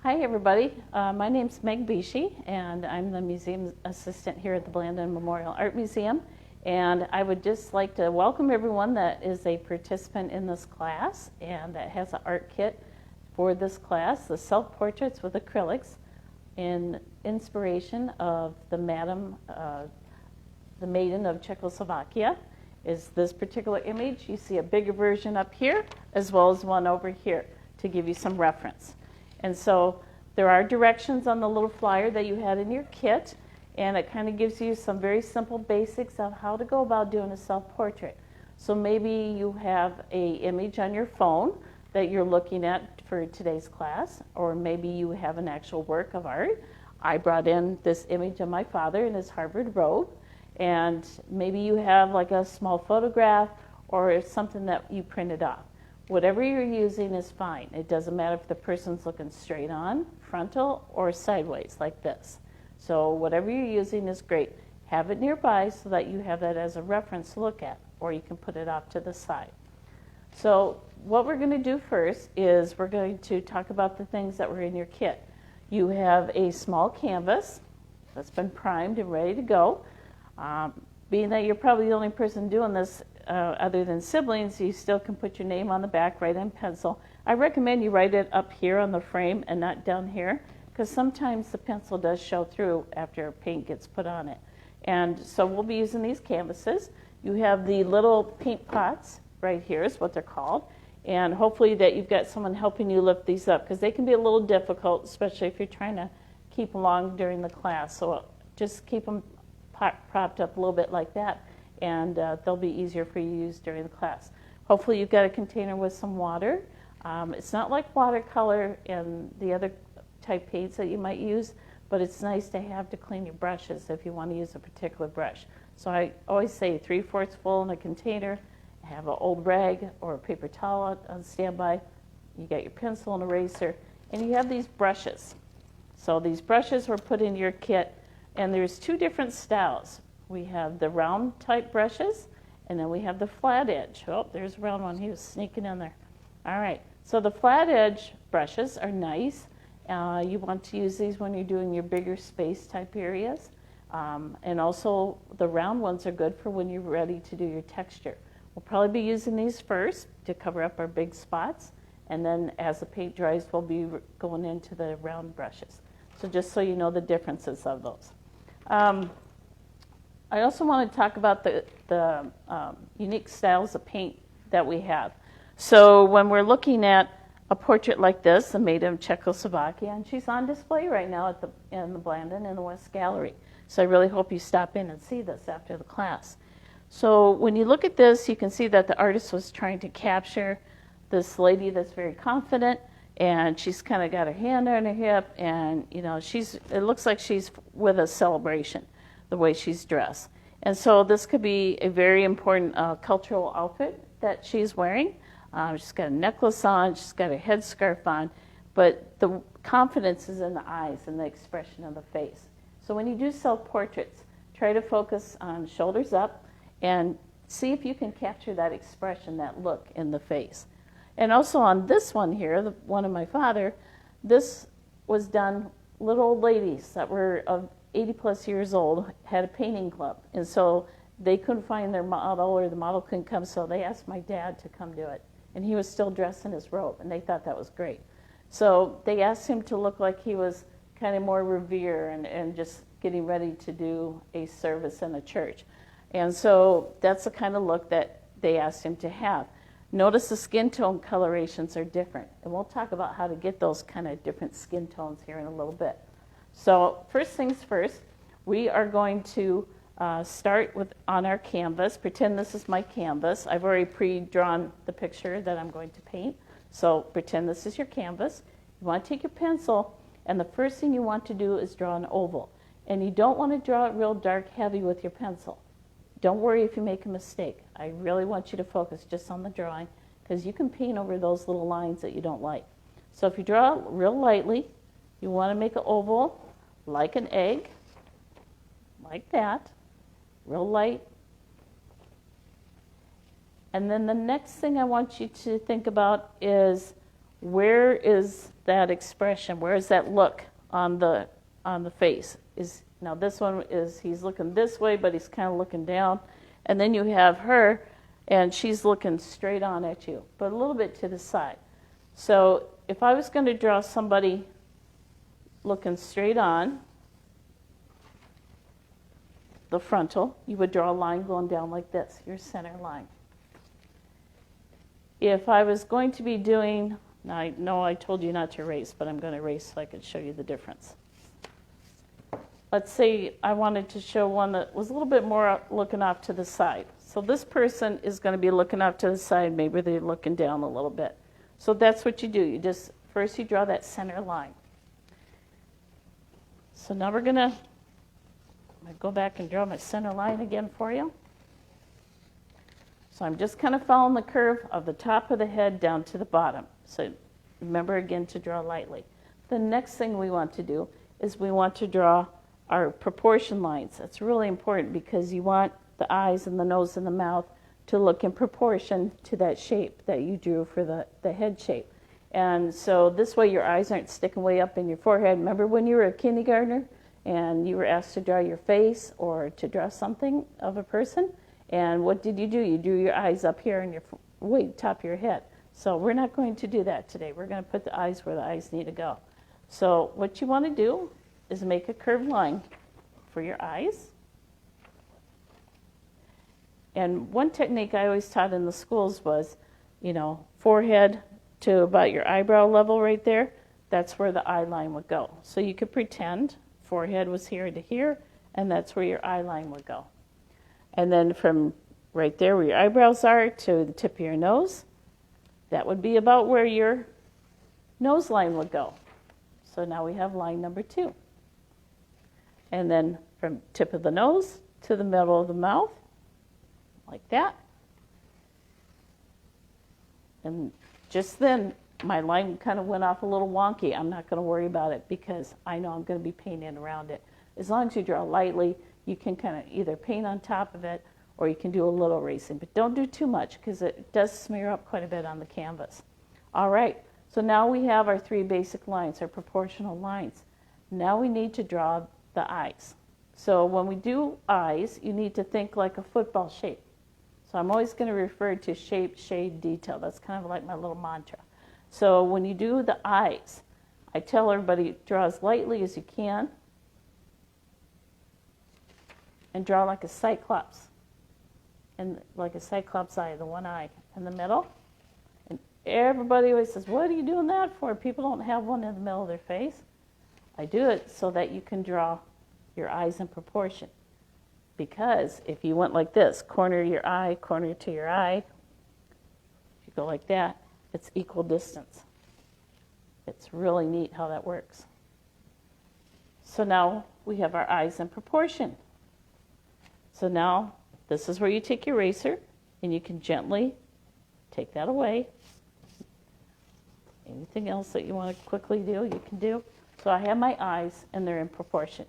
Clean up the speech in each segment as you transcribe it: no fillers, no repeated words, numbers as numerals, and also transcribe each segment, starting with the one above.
Hi everybody, my name's Meg Bishi and I'm the museum assistant here at the Blandon Memorial Art Museum, and I would just like to welcome everyone that is a participant in this class and that has an art kit for this class, the self-portraits with acrylics, in inspiration of the Maiden of Czechoslovakia. Is this particular image. You see a bigger version up here as well as one over here to give you some reference. And so there are directions on the little flyer that you had in your kit, and it kind of gives you some very simple basics of how to go about doing a self-portrait. So maybe you have an image on your phone that you're looking at for today's class, or maybe you have an actual work of art. I brought in this image of my father in his Harvard robe, and maybe you have like a small photograph or something that you printed off. Whatever you're using is fine. It doesn't matter if the person's looking straight on, frontal, or sideways like this. So whatever you're using is great. Have it nearby so that you have that as a reference to look at, or you can put it off to the side. So what we're going to do first is we're going to talk about the things that were in your kit. You have a small canvas that's been primed and ready to go. Being that you're probably the only person doing this other than siblings, you still can put your name on the back, write in pencil. I recommend you write it up here on the frame and not down here, because sometimes the pencil does show through after paint gets put on it. And so we'll be using these canvases. You have the little paint pots right here is what they're called, and hopefully that you've got someone helping you lift these up, because they can be a little difficult, especially if you're trying to keep along during the class. So just keep them propped up a little bit like that, and they'll be easier for you to use during the class. Hopefully you've got a container with some water. It's not like watercolor and the other type paints that you might use, but it's nice to have to clean your brushes if you want to use a particular brush. So I always say 3/4 full in a container, have an old rag or a paper towel on standby, you got your pencil and eraser, and you have these brushes. So these brushes were put in your kit, and there's two different styles. We have the round type brushes, and then we have the flat edge. Oh, there's a round one. He was sneaking in there. All right. So the flat edge brushes are nice. You want to use these when you're doing your bigger space type areas. And also the round ones are good for when you're ready to do your texture. We'll probably be using these first to cover up our big spots. And then as the paint dries, we'll be going into the round brushes. So just so you know the differences of those. I also want to talk about the unique styles of paint that we have. So when we're looking at a portrait like this, the Maiden of Czechoslovakia, and she's on display right now in the Blandon in the West Gallery. So I really hope you stop in and see this after the class. So when you look at this, you can see that the artist was trying to capture this lady that's very confident, and she's kind of got her hand on her hip, and you know it looks like she's with a celebration, the way she's dressed. And so this could be a very important cultural outfit that she's wearing. She's got a necklace on, she's got a headscarf on, but the confidence is in the eyes and the expression of the face. So when you do self-portraits, try to focus on shoulders up and see if you can capture that expression, that look in the face. And also on this one here, the one of my father, this was done, little old ladies that were of 80 plus years old had a painting club, and so they couldn't find their model, or the model couldn't come, so they asked my dad to come do it, and he was still dressed in his robe, and they thought that was great. So they asked him to look like he was kind of more revere and just getting ready to do a service in a church. And so that's the kind of look that they asked him to have. Notice the skin tone colorations are different, and we'll talk about how to get those kind of different skin tones here in a little bit. So first things first, we are going to start with on our canvas. Pretend this is my canvas. I've already pre-drawn the picture that I'm going to paint. So pretend this is your canvas. You want to take your pencil, and the first thing you want to do is draw an oval. And you don't want to draw it real dark heavy with your pencil. Don't worry if you make a mistake. I really want you to focus just on the drawing, because you can paint over those little lines that you don't like. So if you draw real lightly, you want to make an oval like an egg, like that, real light. And then the next thing I want you to think about is where is that expression? Where is that look on the face? Now this one is, he's looking this way, but he's kind of looking down. And then you have her, and she's looking straight on at you, but a little bit to the side. So if I was going to draw somebody looking straight on, the frontal, you would draw a line going down like this, your center line. If I was going to be doing, now I know I told you not to erase, but I'm going to erase so I could show you the difference. Let's say I wanted to show one that was a little bit more looking off to the side. So this person is going to be looking off to the side, maybe they're looking down a little bit. So that's what you do. You just, first you draw that center line. So now we're going to go back and draw my center line again for you. So I'm just kind of following the curve of the top of the head down to the bottom. So remember again to draw lightly. The next thing we want to do is we want to draw our proportion lines. That's really important because you want the eyes and the nose and the mouth to look in proportion to that shape that you drew for the head shape. And so this way your eyes aren't sticking way up in your forehead. Remember when you were a kindergartner and you were asked to draw your face or to draw something of a person? And what did you do? You drew your eyes up here in your top of your head. So we're not going to do that today. We're going to put the eyes where the eyes need to go. So what you want to do is make a curved line for your eyes. And one technique I always taught in the schools was, forehead to about your eyebrow level right there. That's where the eye line would go. So you could pretend forehead was here to here, and that's where your eye line would go. And then from right there where your eyebrows are to the tip of your nose, that would be about where your nose line would go. So now we have line number 2. And then from tip of the nose to the middle of the mouth, like that. And just then, my line kind of went off a little wonky. I'm not going to worry about it because I know I'm going to be painting around it. As long as you draw lightly, you can kind of either paint on top of it or you can do a little erasing. But don't do too much because it does smear up quite a bit on the canvas. All right, so now we have our 3 basic lines, our proportional lines. Now we need to draw the eyes. So when we do eyes, you need to think like a football shape. So I'm always going to refer to shape, shade, detail. That's kind of like my little mantra. So when you do the eyes, I tell everybody draw as lightly as you can and draw like a cyclops. And like a cyclops eye, the one eye in the middle. And everybody always says, what are you doing that for? People don't have one in the middle of their face. I do it so that you can draw your eyes in proportion. Because if you went like this, corner to your eye, corner to your eye, if you go like that, it's equal distance. It's really neat how that works. So now we have our eyes in proportion. So now this is where you take your eraser and you can gently take that away. Anything else that you want to quickly do, you can do. So I have my eyes and they're in proportion.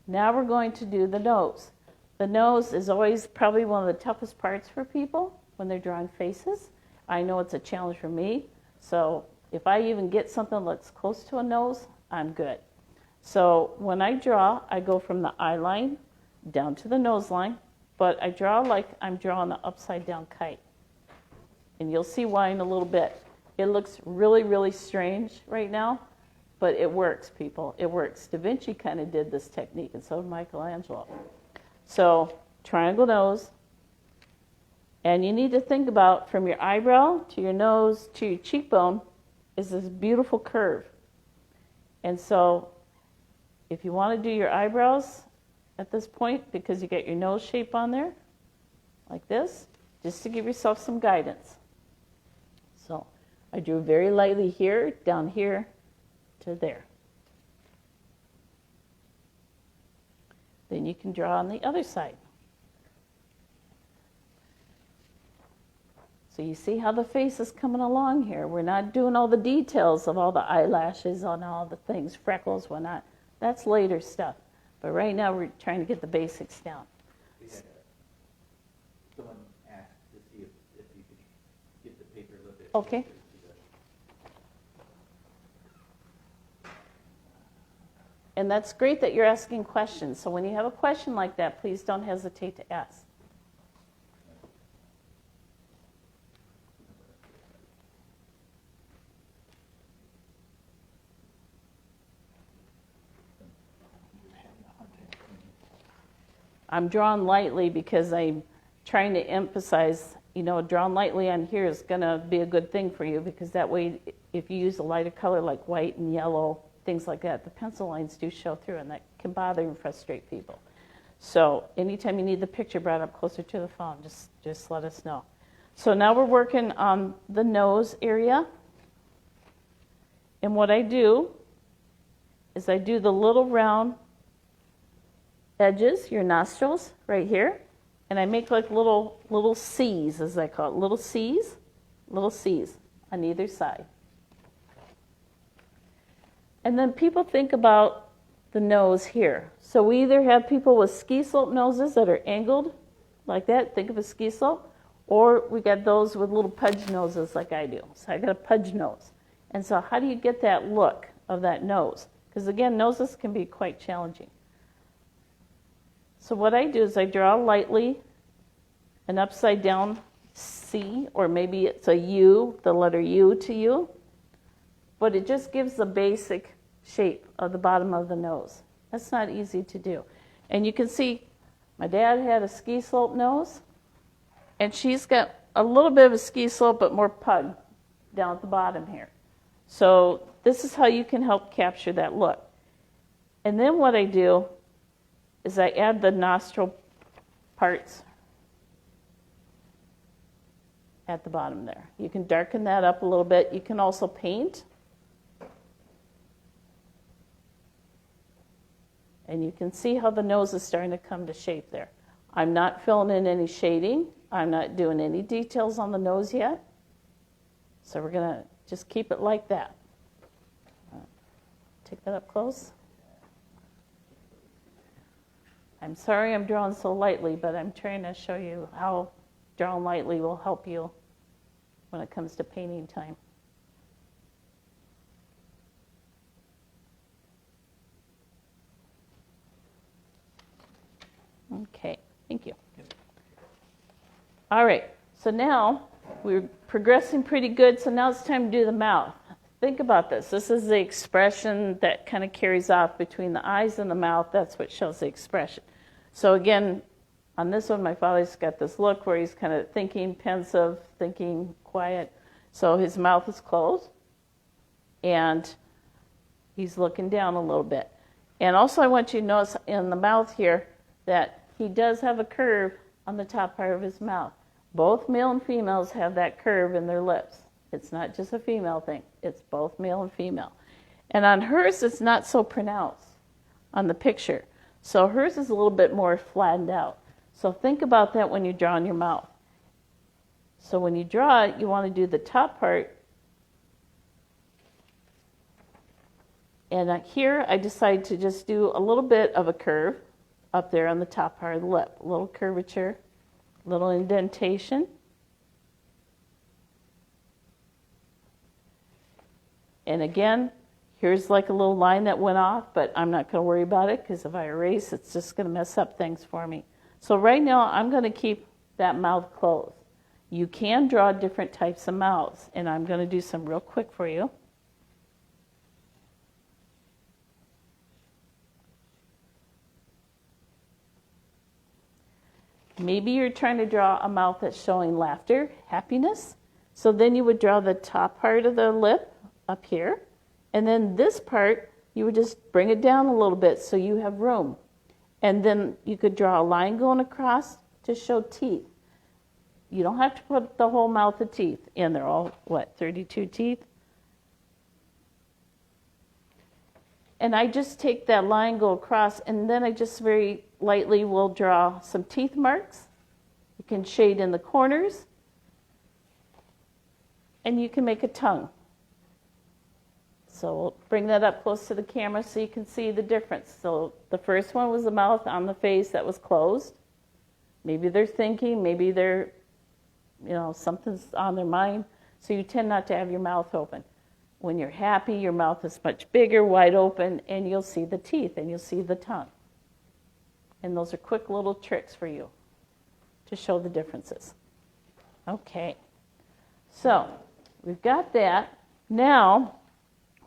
Now we're going to do the nose. The nose is always probably one of the toughest parts for people when they're drawing faces. I know it's a challenge for me. So if I even get something that's close to a nose, I'm good. So when I draw, I go from the eye line down to the nose line, but I draw like I'm drawing an upside down kite. And you'll see why in a little bit. It looks really, really strange right now, but it works, people. It works. Da Vinci kind of did this technique, and so did Michelangelo. So triangle nose, and you need to think about from your eyebrow to your nose to your cheekbone is this beautiful curve. And so if you want to do your eyebrows at this point, because you get your nose shape on there, like this, just to give yourself some guidance. So I drew very lightly here, down here, to there. Then you can draw on the other side. So you see how the face is coming along here. We're not doing all the details of all the eyelashes on all the things, freckles, whatnot. That's later stuff. But right now we're trying to get the basics down. Someone asked to see if you could get the paper a little bit. Okay. And that's great that you're asking questions. So when you have a question like that, please don't hesitate to ask. I'm drawn lightly because I'm trying to emphasize, drawn lightly on here is going to be a good thing for you, because that way, if you use a lighter color like white and yellow, things like that, the pencil lines do show through, and that can bother and frustrate people. So anytime you need the picture brought up closer to the phone, just let us know. So now we're working on the nose area. And what I do is I do the little round edges, your nostrils, right here. And I make like little C's, as I call it, little C's on either side. And then people think about the nose here. So we either have people with ski slope noses that are angled like that, think of a ski slope, or we got those with little pudge noses like I do. So I got a pudge nose. And so how do you get that look of that nose? Because again, noses can be quite challenging. So what I do is I draw lightly an upside down C, or maybe it's a U, the letter U to you, but it just gives the basic shape of the bottom of the nose. That's not easy to do. And you can see my dad had a ski slope nose, and she's got a little bit of a ski slope, but more pug down at the bottom here. So this is how you can help capture that look. And then what I do is I add the nostril parts at the bottom there. You can darken that up a little bit. You can also paint. And you can see how the nose is starting to come to shape there. I'm not filling in any shading. I'm not doing any details on the nose yet. So we're going to just keep it like that. Take that up close. I'm sorry I'm drawing so lightly, but I'm trying to show you how drawing lightly will help you when it comes to painting time. Okay, thank you. All right, so now we're progressing pretty good, so now it's time to do the mouth. Think about this. This is the expression that kind of carries off between the eyes and the mouth. That's what shows the expression. So again, on this one, my father's got this look where he's kind of thinking pensive, thinking quiet. So his mouth is closed, and he's looking down a little bit. And also I want you to notice in the mouth here that he does have a curve on the top part of his mouth. Both male and females have that curve in their lips. It's not just a female thing. It's both male and female. And on hers, it's not so pronounced on the picture. So hers is a little bit more flattened out. So think about that when you draw on your mouth. So when you draw it, you want to do the top part. And here, I decided to just do a little bit of a curve up there on the top part of the lip. A little curvature, a little indentation. And again, here's like a little line that went off, but I'm not going to worry about it, because if I erase, it's just going to mess up things for me. So right now, I'm going to keep that mouth closed. You can draw different types of mouths, and I'm going to do some real quick for you. Maybe you're trying to draw a mouth that's showing laughter, happiness. So then you would draw the top part of the lip up here. And then this part, you would just bring it down a little bit so you have room. And then you could draw a line going across to show teeth. You don't have to put the whole mouth of teeth in. They're all, 32 teeth? And I just take that line, go across, and then I just very lightly will draw some teeth marks. You can shade in the corners. And you can make a tongue. So we'll bring that up close to the camera so you can see the difference. So the first one was the mouth on the face that was closed. Maybe they're thinking, maybe they're, something's on their mind. So you tend not to have your mouth open. When you're happy, your mouth is much bigger, wide open, and you'll see the teeth and you'll see the tongue. And those are quick little tricks for you to show the differences. Okay, so we've got that. Now,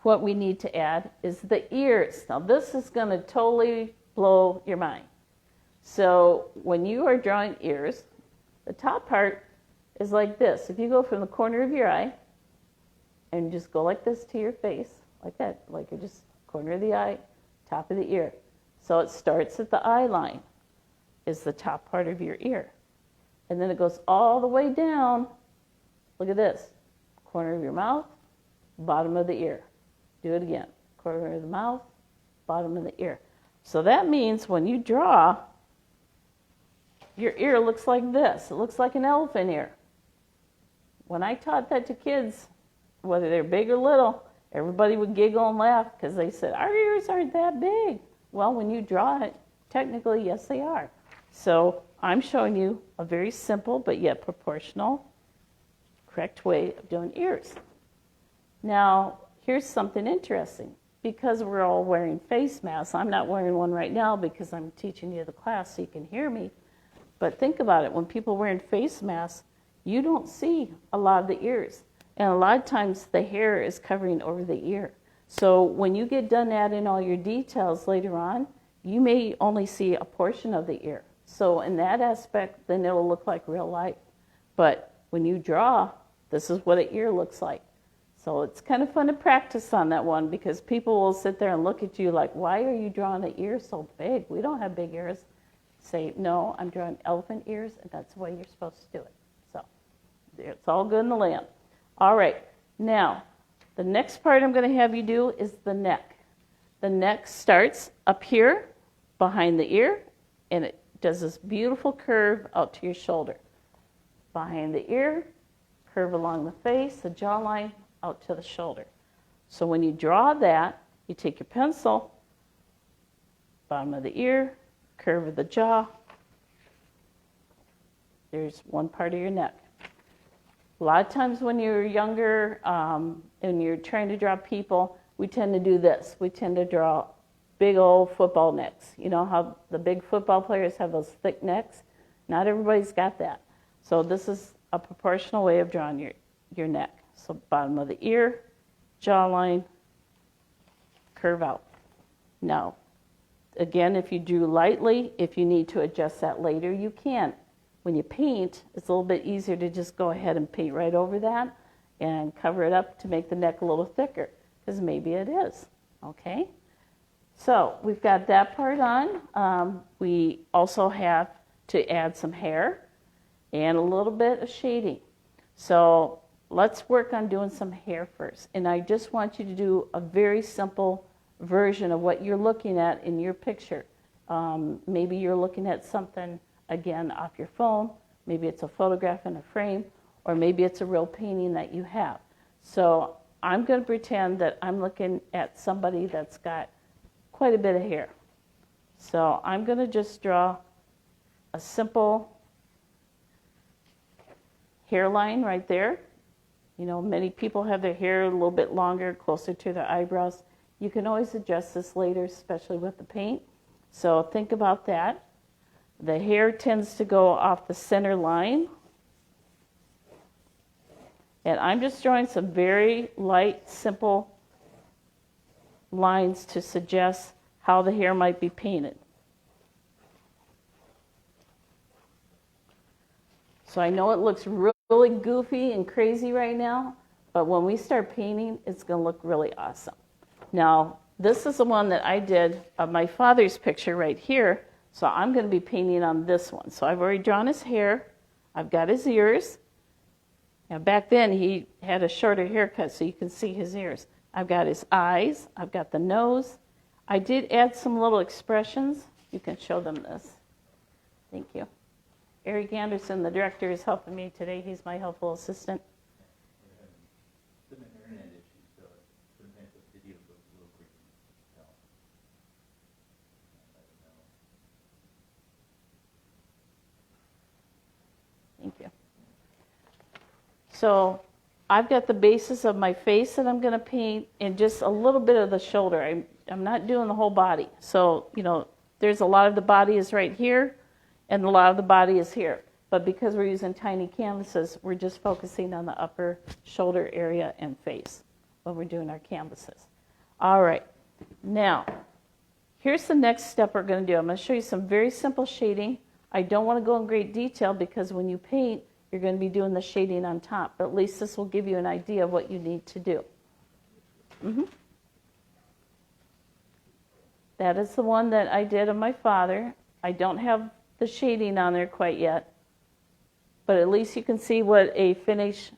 what we need to add is the ears. Now, this is going to totally blow your mind. So when you are drawing ears, the top part is like this. If you go from the corner of your eye and just go like this to your face, like that, like you're just corner of the eye, top of the ear. So it starts at the eye line, is the top part of your ear. And then it goes all the way down. Look at this. Corner of your mouth, bottom of the ear. Do it again. Corner of the mouth, bottom of the ear. So that means when you draw, your ear looks like this. It looks like an elephant ear. When I taught that to kids, whether they're big or little, everybody would giggle and laugh because they said, our ears aren't that big. Well, when you draw it, technically, yes, they are. So I'm showing you a very simple but yet proportional, correct way of doing ears. Now, here's something interesting. Because we're all wearing face masks, I'm not wearing one right now because I'm teaching you the class so you can hear me. But think about it. When people are wearing face masks, you don't see a lot of the ears. And a lot of times the hair is covering over the ear. So when you get done adding all your details later on, you may only see a portion of the ear. So in that aspect, then it'll look like real life. But when you draw, this is what an ear looks like. So it's kind of fun to practice on that one because people will sit there and look at you like, why are you drawing the ear so big? We don't have big ears. Say, no, I'm drawing elephant ears, and that's the way you're supposed to do it. So it's all good in the land. All right, now, the next part I'm going to have you do is the neck. The neck starts up here behind the ear, and it does this beautiful curve out to your shoulder. Behind the ear, curve along the face, the jawline, out to the shoulder. So when you draw that, you take your pencil, bottom of the ear, curve of the jaw. There's one part of your neck. A lot of times when you're younger and you're trying to draw people, we tend to do this. We tend to draw big old football necks. You know how the big football players have those thick necks? Not everybody's got that. So this is a proportional way of drawing your neck. So bottom of the ear, jawline, curve out. Now, again, if you drew lightly, if you need to adjust that later, you can. When you paint, it's a little bit easier to just go ahead and paint right over that and cover it up to make the neck a little thicker, because maybe it is, okay? So we've got that part on. We also have to add some hair and a little bit of shading. So let's work on doing some hair first. And I just want you to do a very simple version of what you're looking at in your picture. Maybe you're looking at something, again, off your phone. Maybe it's a photograph in a frame, or maybe it's a real painting that you have. So I'm going to pretend that I'm looking at somebody that's got quite a bit of hair. So I'm going to just draw a simple hairline right there. You know, many people have their hair a little bit longer, closer to their eyebrows. You can always adjust this later, especially with the paint. So think about that. The hair tends to go off the center line. And I'm just drawing some very light, simple lines to suggest how the hair might be painted. So I know it looks really goofy and crazy right now, but when we start painting, it's going to look really awesome. Now, this is the one that I did of my father's picture right here, so I'm going to be painting on this one. So I've already drawn his hair. I've got his ears. Now, back then, he had a shorter haircut, so you can see his ears. I've got his eyes. I've got the nose. I did add some little expressions. You can show them this. Thank you. Eric Anderson, the director, is helping me today. He's my helpful assistant. Thank you. So I've got the basis of my face that I'm going to paint and just a little bit of the shoulder. I'm not doing the whole body. So, there's a lot of the body is right here and a lot of the body is here. But because we're using tiny canvases, we're just focusing on the upper shoulder area and face when we're doing our canvases. All right. Now, here's the next step we're going to do. I'm going to show you some very simple shading. I don't want to go in great detail because when you paint, you're going to be doing the shading on top. But at least this will give you an idea of what you need to do. That is the one that I did of my father. I don't have the shading on there quite yet. But at least you can see what a finished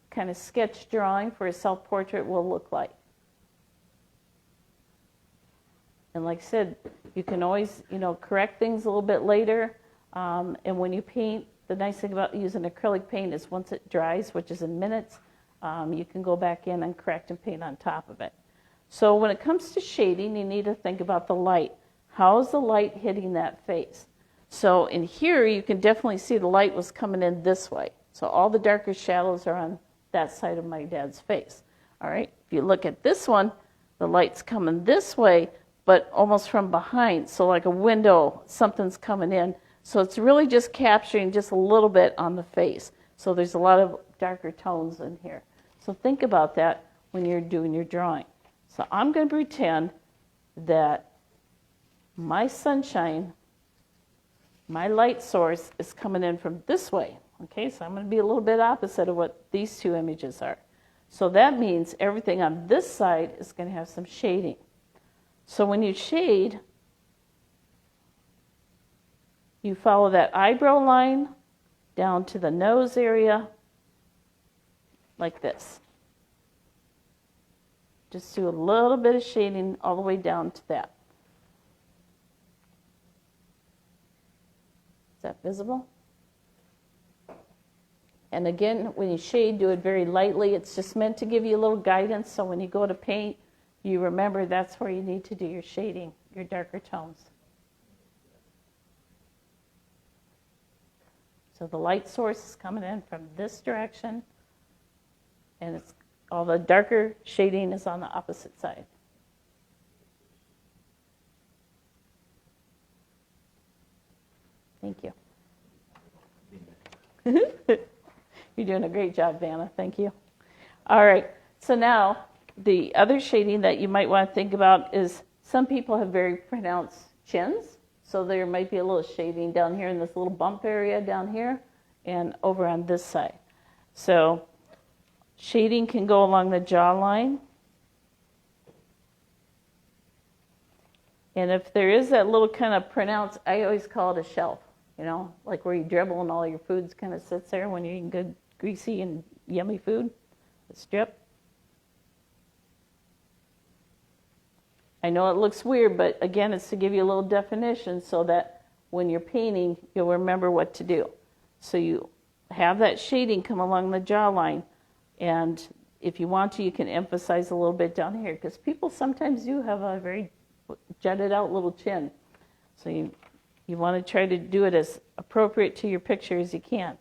kind of sketch drawing for a self-portrait will look like. And like I said, you can always, correct things a little bit later. And when you paint, the nice thing about using acrylic paint is once it dries, which is in minutes, you can go back in and correct and paint on top of it. So when it comes to shading, you need to think about the light. How is the light hitting that face? So in here, you can definitely see the light was coming in this way. So all the darker shadows are on that side of my dad's face. All right. If you look at this one, the light's coming this way, but almost from behind. So like a window, something's coming in. So it's really just capturing just a little bit on the face. So there's a lot of darker tones in here. So think about that when you're doing your drawing. So I'm going to pretend that my sunshine, my light source is coming in from this way. Okay, so I'm going to be a little bit opposite of what these two images are. So that means everything on this side is going to have some shading. So when you shade, you follow that eyebrow line down to the nose area like this. Just do a little bit of shading all the way down to that. Is that visible? And again, when you shade, do it very lightly. It's just meant to give you a little guidance, so when you go to paint, you remember that's where you need to do your shading, your darker tones. So the light source is coming in from this direction, and it's all the darker shading is on the opposite side. Thank you. You're doing a great job, Vanna. Thank you. All right. So now the other shading that you might want to think about is some people have very pronounced chins. So there might be a little shading down here in this little bump area down here and over on this side. So shading can go along the jawline. And if there is that little kind of pronounced, I always call it a shelf, like where you dribble and all your foods kind of sits there when you're eating good, greasy and yummy food, the strip. I know it looks weird, but again, it's to give you a little definition so that when you're painting, you'll remember what to do. So you have that shading come along the jawline, and if you want to, you can emphasize a little bit down here, because people sometimes do have a very jutted out little chin. So you want to try to do it as appropriate to your picture as you can.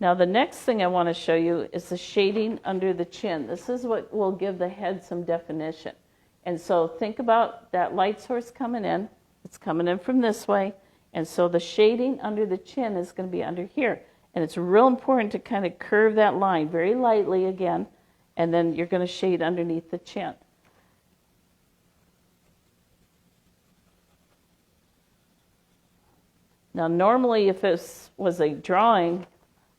Now the next thing I want to show you is the shading under the chin. This is what will give the head some definition. And so think about that light source coming in. It's coming in from this way. And so the shading under the chin is going to be under here. And it's real important to kind of curve that line very lightly again. And then you're going to shade underneath the chin. Now normally if this was a drawing,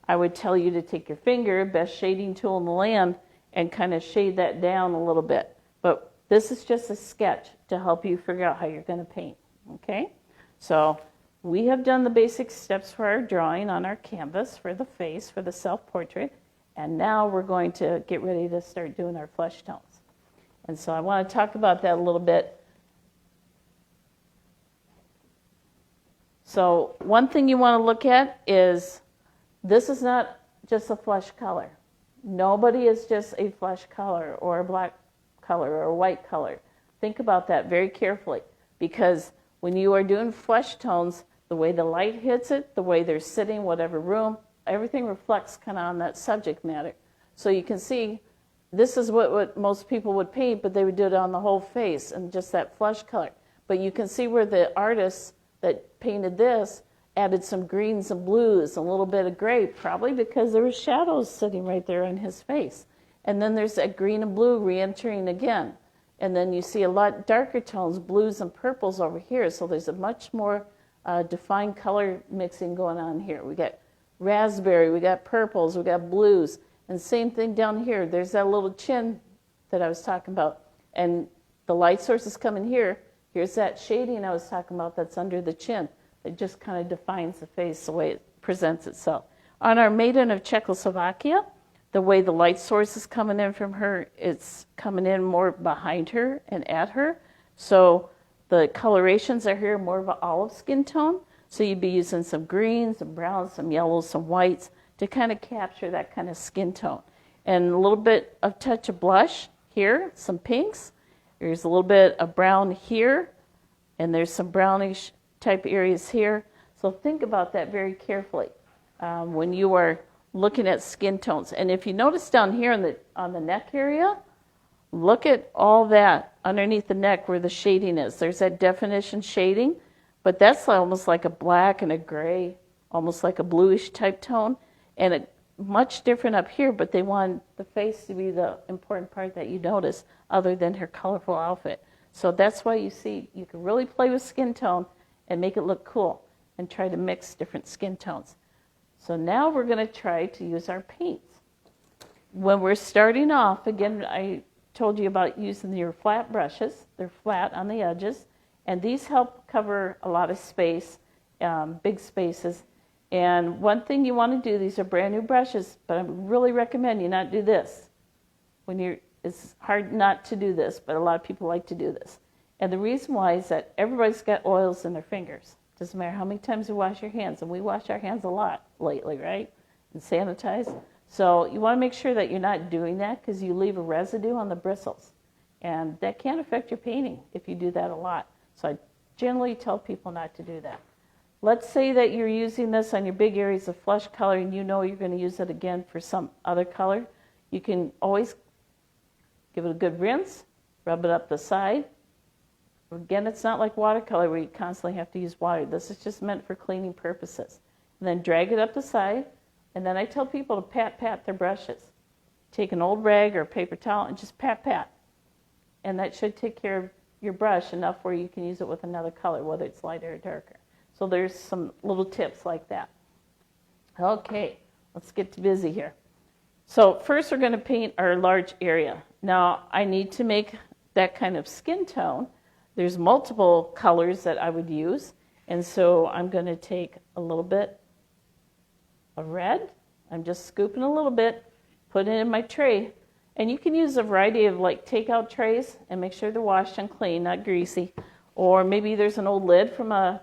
I would tell you to take your finger, best shading tool in the land, and kind of shade that down a little bit. But this is just a sketch to help you figure out how you're going to paint. Okay? So we have done the basic steps for our drawing on our canvas for the face, for the self-portrait. And now we're going to get ready to start doing our flesh tones. And so I want to talk about that a little bit. So one thing you want to look at is this is not just a flesh color. Nobody is just a flesh color or a black color or a white color. Think about that very carefully, because when you are doing flesh tones, the way the light hits it, the way they're sitting, whatever room, everything reflects kind of on that subject matter. So you can see this is what most people would paint, but they would do it on the whole face and just that flesh color. But you can see where the artists that painted this added some greens and blues, a little bit of gray, probably because there were shadows sitting right there on his face. And then there's that green and blue re-entering again. And then you see a lot darker tones, blues and purples over here. So there's a much more defined color mixing going on here. We got raspberry, we got purples, we got blues. And same thing down here. There's that little chin that I was talking about. And the light source is coming here. Here's that shading I was talking about that's under the chin. It just kind of defines the face, the way it presents itself. On our Maiden of Czechoslovakia, the way the light source is coming in from her, it's coming in more behind her and at her. So the colorations are here more of an olive skin tone. So you'd be using some greens, some browns, some yellows, some whites to kind of capture that kind of skin tone. And a little bit of touch of blush here, some pinks. There's a little bit of brown here, and there's some brownish type areas here. So think about that very carefully when you are looking at skin tones. And if you notice down here on the neck area, look at all that underneath the neck where the shading is. There's that definition shading, but that's almost like a black and a gray, almost like a bluish type tone. And it much different up here, but they want the face to be the important part that you notice other than her colorful outfit. So that's why you see you can really play with skin tone and make it look cool and try to mix different skin tones. So now we're going to try to use our paints. When we're starting off, again, I told you about using your flat brushes. They're flat on the edges, and these help cover a lot of space, big spaces. And one thing you want to do, these are brand new brushes, but I really recommend you not do this. It's hard not to do this, but a lot of people like to do this. And the reason why is that everybody's got oils in their fingers. Doesn't matter how many times you wash your hands, and we wash our hands a lot lately, right? And sanitize. So you want to make sure that you're not doing that because you leave a residue on the bristles. And that can affect your painting if you do that a lot. So I generally tell people not to do that. Let's say that you're using this on your big areas of flesh color and you know you're going to use it again for some other color. You can always give it a good rinse, rub it up the side. Again, it's not like watercolor where you constantly have to use water. This is just meant for cleaning purposes. And then drag it up the side, and then I tell people to pat their brushes. Take an old rag or a paper towel and just pat. And that should take care of your brush enough where you can use it with another color, whether it's lighter or darker. So there's some little tips like that. Okay, let's get busy here. So first we're going to paint our large area. Now I need to make that kind of skin tone. There's multiple colors that I would use. And so I'm going to take a little bit of red. I'm just scooping a little bit, put it in my tray. And you can use a variety of like takeout trays and make sure they're washed and clean, not greasy. Or maybe there's an old lid from a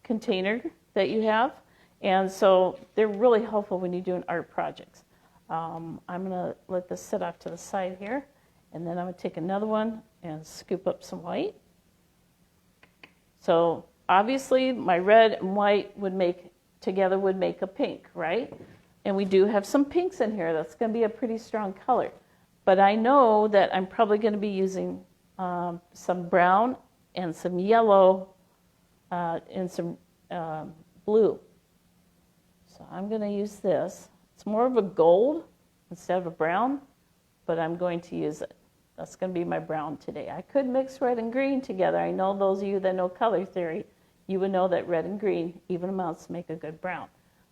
container that you have. And so they're really helpful when you're doing art projects. I'm going to let this sit off to the side here. And then I'm going to take another one and scoop up some white. So obviously my red and white would make a pink, right? And we do have some pinks in here. That's going to be a pretty strong color. But I know that I'm probably going to be using some brown and some yellow and some blue. So I'm going to use this. It's more of a gold instead of a brown, but I'm going to use it. That's going to be my brown today. I could mix red and green together. I know those of you that know color theory, you would know that red and green, even amounts, make a good brown.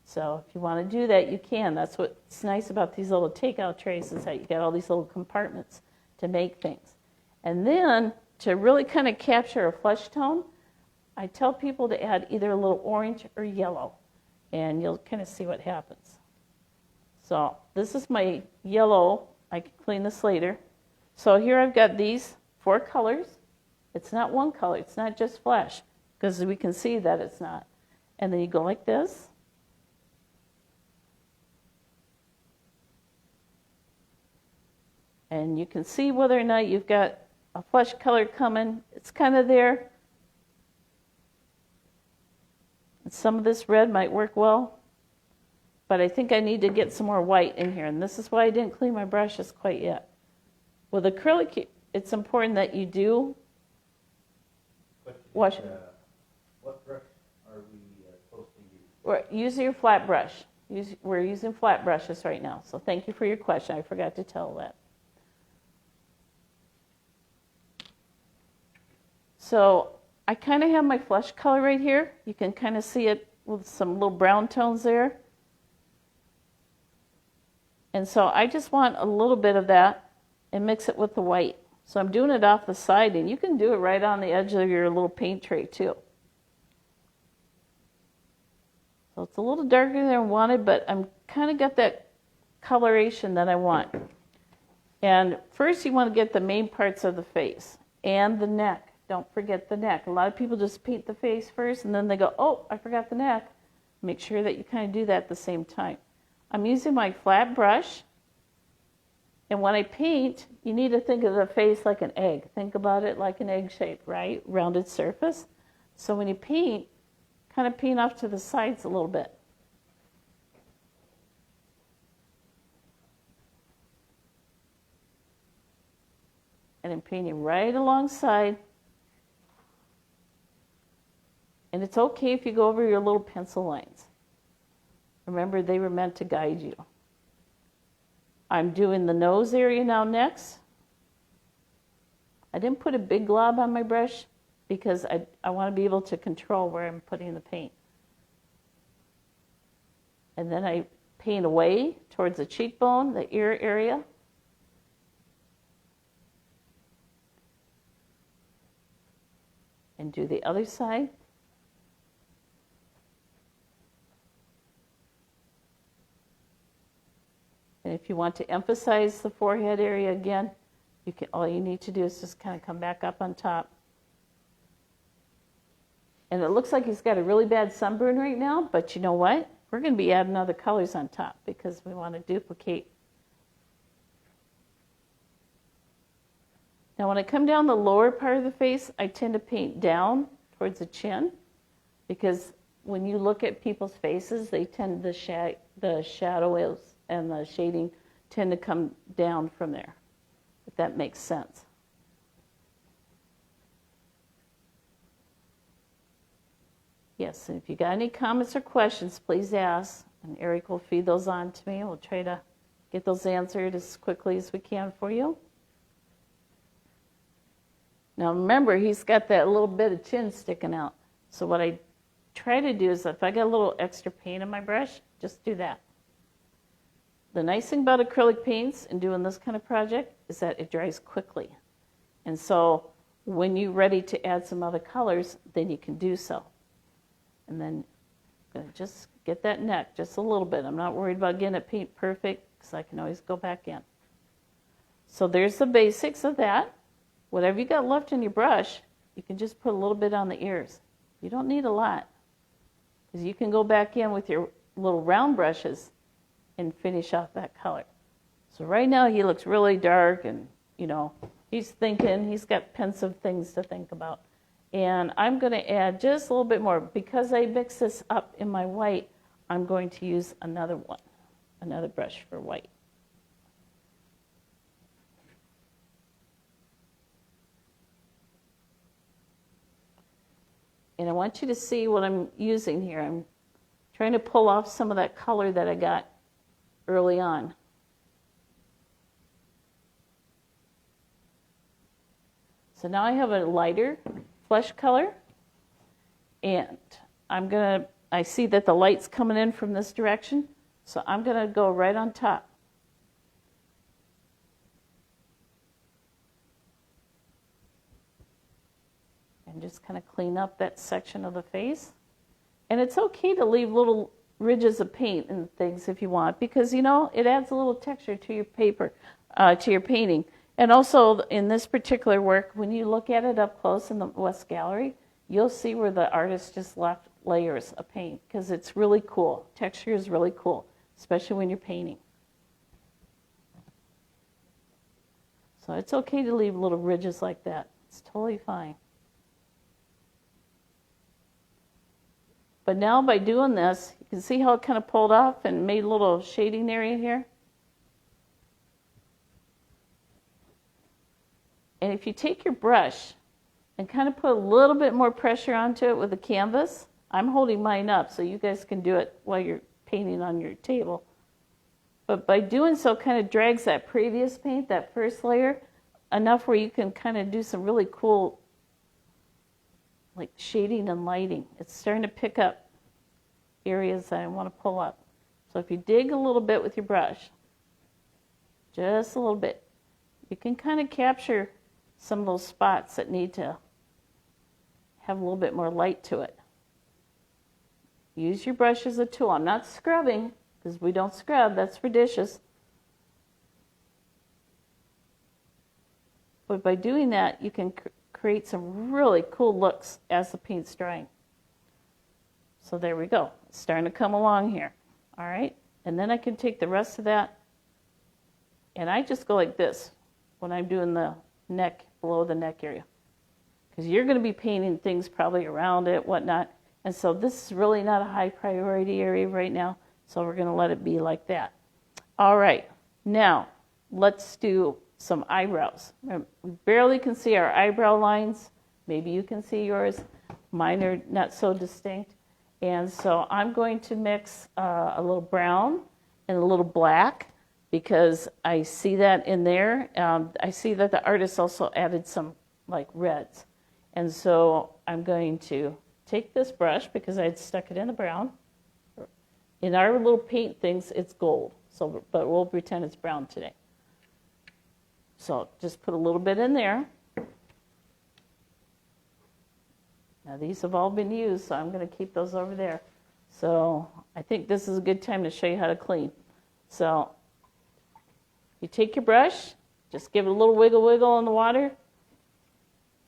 So if you want to do that, you can. That's what's nice about these little takeout trays is that you get all these little compartments to make things. And then to really kind of capture a flesh tone, I tell people to add either a little orange or yellow, and you'll kind of see what happens. So this is my yellow. I can clean this later. So here I've got these 4 colors. It's not one color. It's not just flesh, because we can see that it's not. And then you go like this. And you can see whether or not you've got a flesh color coming. It's kind of there. And some of this red might work well. but I think I need to get some more white in here, and this is why I didn't clean my brushes quite yet. With acrylic, it's important that you do wash. What brush are we supposed to use? Use your flat brush. We're using flat brushes right now, so thank you for your question. I forgot to tell that. So I kind of have my flesh color right here. You can kind of see it with some little brown tones there. And so I just want a little bit of that and mix it with the white. So I'm doing it off the side, and you can do it right on the edge of your little paint tray too. So it's a little darker than I wanted, but I'm kind of got that coloration that I want. And first you want to get the main parts of the face and the neck. Don't forget the neck. A lot of people just paint the face first, and then they go, oh, I forgot the neck. Make sure that you kind of do that at the same time. I'm using my flat brush, and when I paint, you need to think of the face like an egg. Think about it like an egg shape, right? Rounded surface. So when you paint, kind of paint off to the sides a little bit. And I'm painting right alongside. And it's okay if you go over your little pencil lines. Remember, they were meant to guide you. I'm doing the nose area now next. I didn't put a big glob on my brush because I want to be able to control where I'm putting the paint. And then I paint away towards the cheekbone, the ear area. And do the other side. And if you want to emphasize the forehead area again, all you need to do is just kind of come back up on top. And it looks like he's got a really bad sunburn right now, but you know what? We're going to be adding other colors on top because we want to duplicate. Now when I come down the lower part of the face, I tend to paint down towards the chin because when you look at people's faces, they tend the shadows and the shading tend to come down from there, if that makes sense. Yes, and if you got any comments or questions, please ask, and Eric will feed those on to me. We'll try to get those answered as quickly as we can for you. Now remember, he's got that little bit of chin sticking out. So what I try to do is if I got a little extra paint on my brush, just do that. The nice thing about acrylic paints and doing this kind of project is that it dries quickly. And so when you're ready to add some other colors, then you can do so. And then I'm going to just get that neck just a little bit. I'm not worried about getting it paint perfect because I can always go back in. So there's the basics of that. Whatever you got left in your brush, you can just put a little bit on the ears. You don't need a lot because you can go back in with your little round brushes and finish off that color. So right now he looks really dark and, you know, he's thinking, he's got pensive things to think about. And I'm going to add just a little bit more. Because I mix this up in my white, I'm going to use another brush for white. And I want you to see what I'm using here. I'm trying to pull off some of that color that I got early on. So now I have a lighter flesh color, and I see that the light's coming in from this direction, so I'm going to go right on top. And just kind of clean up that section of the face. And it's okay to leave little ridges of paint and things if you want, because you know it adds a little texture to your paper, to your painting. And also in this particular work, when you look at it up close in the West Gallery, you'll see where the artist just left layers of paint because it's really cool. Texture is really cool, especially when you're painting. So it's okay to leave little ridges like that. It's totally fine. But now by doing this, you can see how it kind of pulled off and made a little shading area here. And if you take your brush and kind of put a little bit more pressure onto it with the canvas, I'm holding mine up so you guys can do it while you're painting on your table. But by doing so, kind of drags that previous paint, that first layer, enough where you can kind of do some really cool like shading and lighting. It's starting to pick up areas that I want to pull up. So if you dig a little bit with your brush, just a little bit, you can kind of capture some of those spots that need to have a little bit more light to it. Use your brush as a tool. I'm not scrubbing, because we don't scrub, that's for dishes. But by doing that, you can create some really cool looks as the paint's drying. So there we go. It's starting to come along here. All right? And then I can take the rest of that, and I just go like this when I'm doing the neck, below the neck area. Because you're going to be painting things probably around it, whatnot. And so this is really not a high priority area right now, so we're going to let it be like that. All right. Now, let's do some eyebrows. We barely can see our eyebrow lines. Maybe you can see yours. Mine are not so distinct. And so I'm going to mix a little brown and a little black because I see that in there. I see that the artist also added some like reds. And so I'm going to take this brush because I had stuck it in the brown. In our little paint things, it's gold. So, but we'll pretend it's brown today. So just put a little bit in there. Now these have all been used, so I'm going to keep those over there. So I think this is a good time to show you how to clean. So you take your brush, just give it a little wiggle wiggle in the water,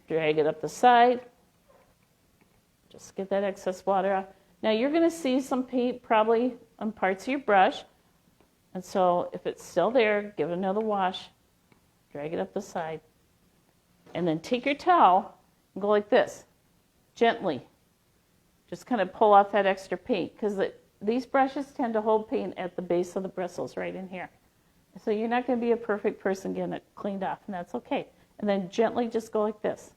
drag it up the side, just get that excess water off. Now you're going to see some paint probably on parts of your brush, and so if it's still there, give it another wash. Drag it up the side. And then take your towel and go like this, gently. Just kind of pull off that extra paint because these brushes tend to hold paint at the base of the bristles right in here. So you're not going to be a perfect person getting it cleaned off, and that's okay. And then gently just go like this.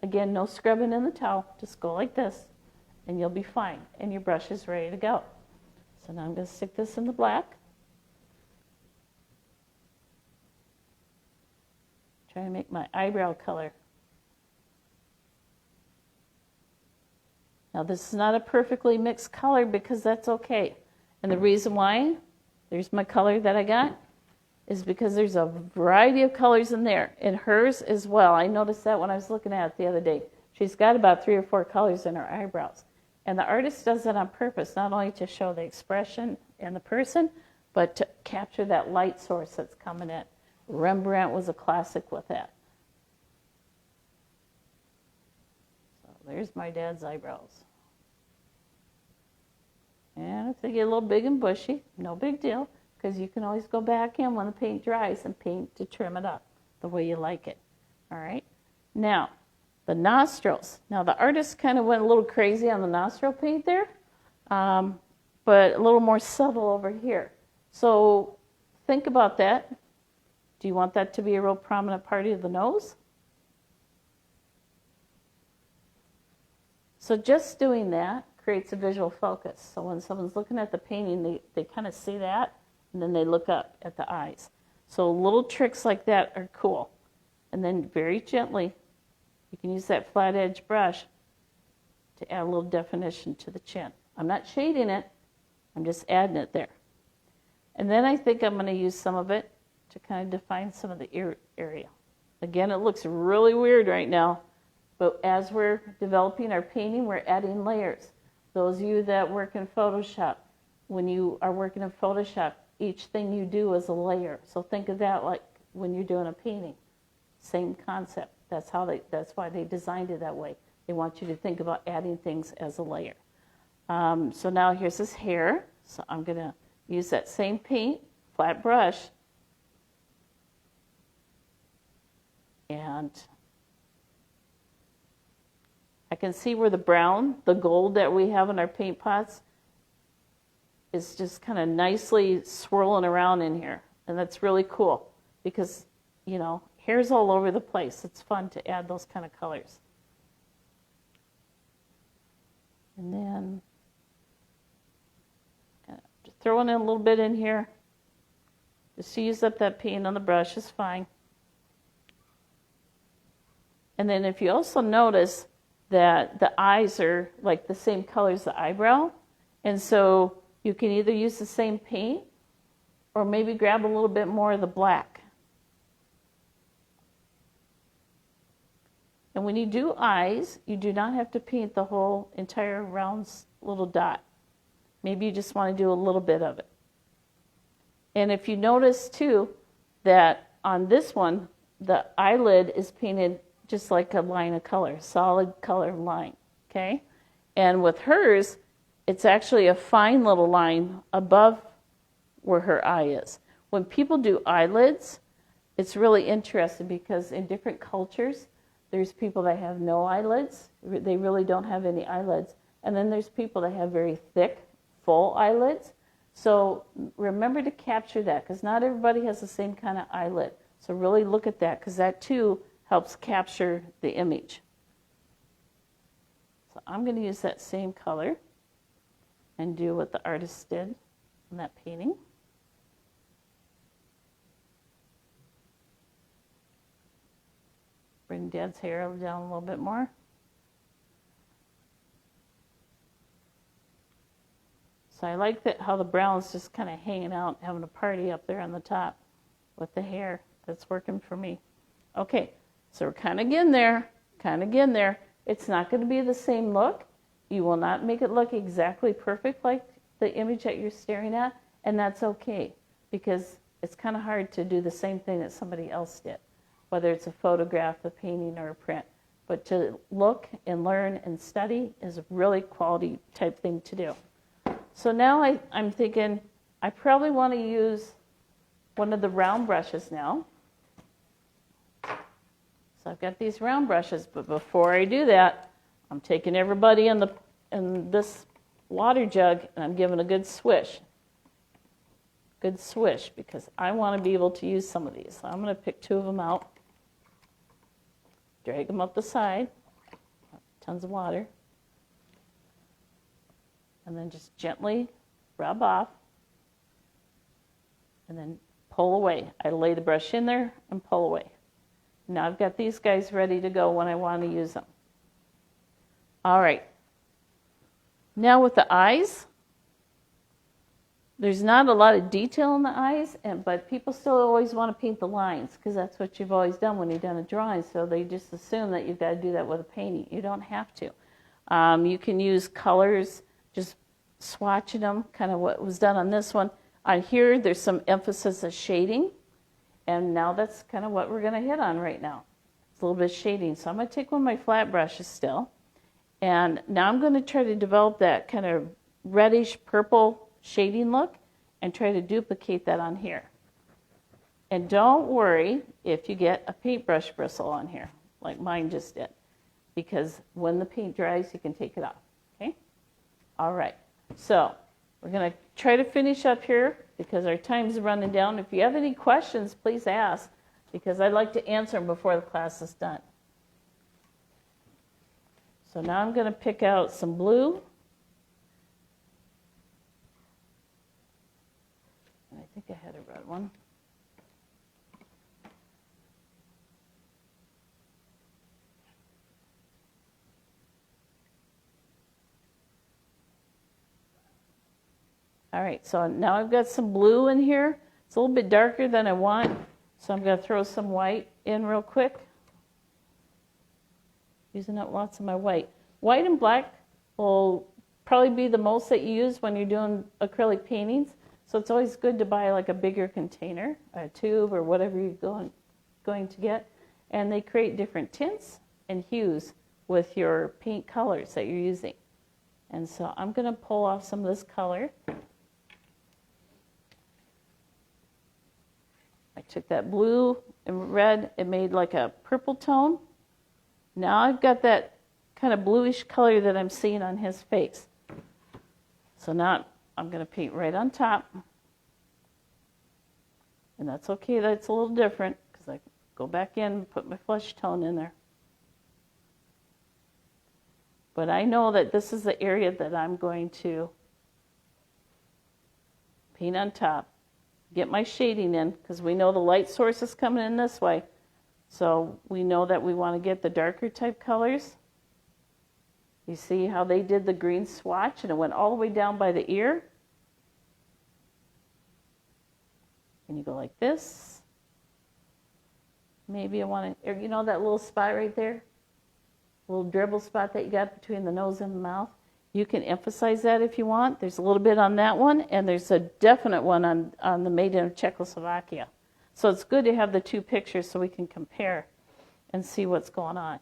Again, no scrubbing in the towel. Just go like this, and you'll be fine. And your brush is ready to go. So now I'm going to stick this in the black. Try to make my eyebrow color. Now this is not a perfectly mixed color because that's okay. And the reason why, there's my color that I got, is because there's a variety of colors in there. In hers as well. I noticed that when I was looking at it the other day. She's got about 3 or 4 colors in her eyebrows. And the artist does that on purpose, not only to show the expression in the person, but to capture that light source that's coming in. Rembrandt was a classic with that. So there's my dad's eyebrows. And if they get a little big and bushy, no big deal, because you can always go back in when the paint dries and paint to trim it up the way you like it. All right? Now, the nostrils. Now, the artist kind of went a little crazy on the nostril paint there, but a little more subtle over here. So think about that. Do you want that to be a real prominent part of the nose? So just doing that creates a visual focus. So when someone's looking at the painting, they kind of see that, and then they look up at the eyes. So little tricks like that are cool. And then very gently, you can use that flat edge brush to add a little definition to the chin. I'm not shading it, I'm just adding it there. And then I think I'm going to use some of it to kind of define some of the ear area. Again, it looks really weird right now, but as we're developing our painting, we're adding layers. Those of you that work in Photoshop, when you are working in Photoshop, each thing you do is a layer. So think of that like when you're doing a painting. Same concept. That's why they designed it that way. They want you to think about adding things as a layer. So now here's his hair. So I'm going to use that same paint, flat brush, and I can see where the brown, the gold that we have in our paint pots is just kind of nicely swirling around in here. And that's really cool because, you know, hair's all over the place. It's fun to add those kind of colors. And then just throwing in a little bit in here. Just use up that paint on the brush is fine. And then if you also notice that the eyes are like the same color as the eyebrow, and so you can either use the same paint or maybe grab a little bit more of the black. And when you do eyes, you do not have to paint the whole entire round little dot. Maybe you just want to do a little bit of it. And if you notice too that on this one, the eyelid is painted just like a line of color, solid color line, okay? And with hers, it's actually a fine little line above where her eye is. When people do eyelids, it's really interesting because in different cultures, there's people that have no eyelids. They really don't have any eyelids. And then there's people that have very thick, full eyelids. So remember to capture that because not everybody has the same kind of eyelid. So really look at that because that too helps capture the image. So I'm going to use that same color and do what the artist did in that painting. Bring Dad's hair down a little bit more. So I like that how the brown's just kind of hanging out, having a party up there on the top with the hair. That's working for me. Okay, so we're kind of getting there, kind of getting there. It's not going to be the same look. You will not make it look exactly perfect like the image that you're staring at, and that's okay because it's kind of hard to do the same thing that somebody else did, whether it's a photograph, a painting, or a print. But to look and learn and study is a really quality type thing to do. So now I'm thinking I probably want to use one of the round brushes now. So I've got these round brushes, but before I do that, I'm taking everybody in this water jug and I'm giving a good swish. Good swish because I want to be able to use some of these. So I'm going to pick 2 of them out. Drag them up the side. Tons of water. And then just gently rub off. And then pull away. I lay the brush in there and pull away. Now I've got these guys ready to go when I want to use them. All right. Now with the eyes, there's not a lot of detail in the eyes, but people still always want to paint the lines because that's what you've always done when you've done a drawing. So they just assume that you've got to do that with a painting. You don't have to. You can use colors, just swatching them, kind of what was done on this one. On here, there's some emphasis of shading, and now that's kind of what we're going to hit on right now. It's a little bit of shading. So I'm going to take one of my flat brushes still, and now I'm going to try to develop that kind of reddish purple shading look and try to duplicate that on here. And don't worry if you get a paintbrush bristle on here, like mine just did, because when the paint dries, you can take it off, okay? All right, so we're going to try to finish up here because our time's running down. If you have any questions, please ask, because I'd like to answer them before the class is done. So now I'm going to pick out some blue. And I think I had a red one. All right, so now I've got some blue in here. It's a little bit darker than I want, so I'm going to throw some white in real quick. Using up lots of my white. White and black will probably be the most that you use when you're doing acrylic paintings, so it's always good to buy like a bigger container, a tube, or whatever you're going to get, and they create different tints and hues with your paint colors that you're using. And so I'm going to pull off some of this color. I took that blue and red, it made like a purple tone. Now I've got that kind of bluish color that I'm seeing on his face. So now I'm going to paint right on top. And that's okay, that's a little different because I go back in and put my flesh tone in there. But I know that this is the area that I'm going to paint on top. Get my shading in because we know the light source is coming in this way. So we know that we want to get the darker type colors. You see how they did the green swatch and it went all the way down by the ear? And you go like this. Maybe I want to, you know that little spot right there? Little dribble spot that you got between the nose and the mouth? You can emphasize that if you want. There's a little bit on that one, and there's a definite one on the Made in Czechoslovakia. So it's good to have the two pictures so we can compare and see what's going on.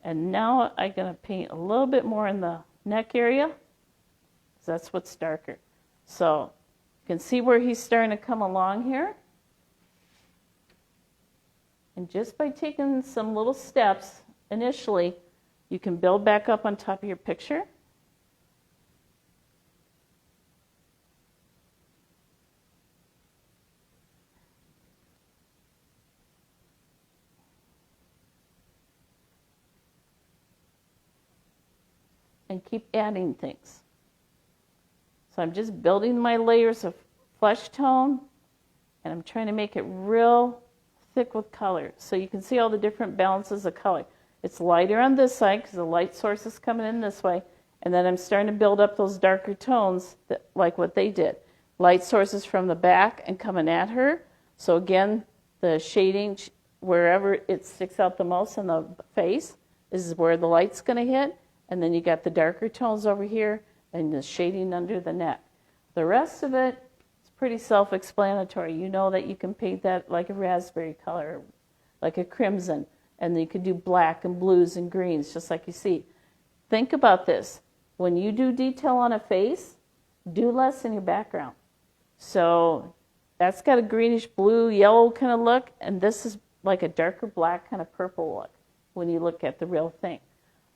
And now I'm going to paint a little bit more in the neck area, because that's what's darker. So you can see where he's starting to come along here. And just by taking some little steps initially, you can build back up on top of your picture. And keep adding things. So I'm just building my layers of flesh tone, and I'm trying to make it real thick with color. So you can see all the different balances of color. It's lighter on this side because the light source is coming in this way, and then I'm starting to build up those darker tones that, like what they did. Light sources from the back and coming at her. So again, the shading, wherever it sticks out the most in the face, is where the light's going to hit. And then you got the darker tones over here and the shading under the neck. The rest of it is pretty self-explanatory. You know that you can paint that like a raspberry color, like a crimson. And then you could do black and blues and greens, just like you see. Think about this. When you do detail on a face, do less in your background. So that's got a greenish blue, yellow kind of look, and this is like a darker black kind of purple look when you look at the real thing.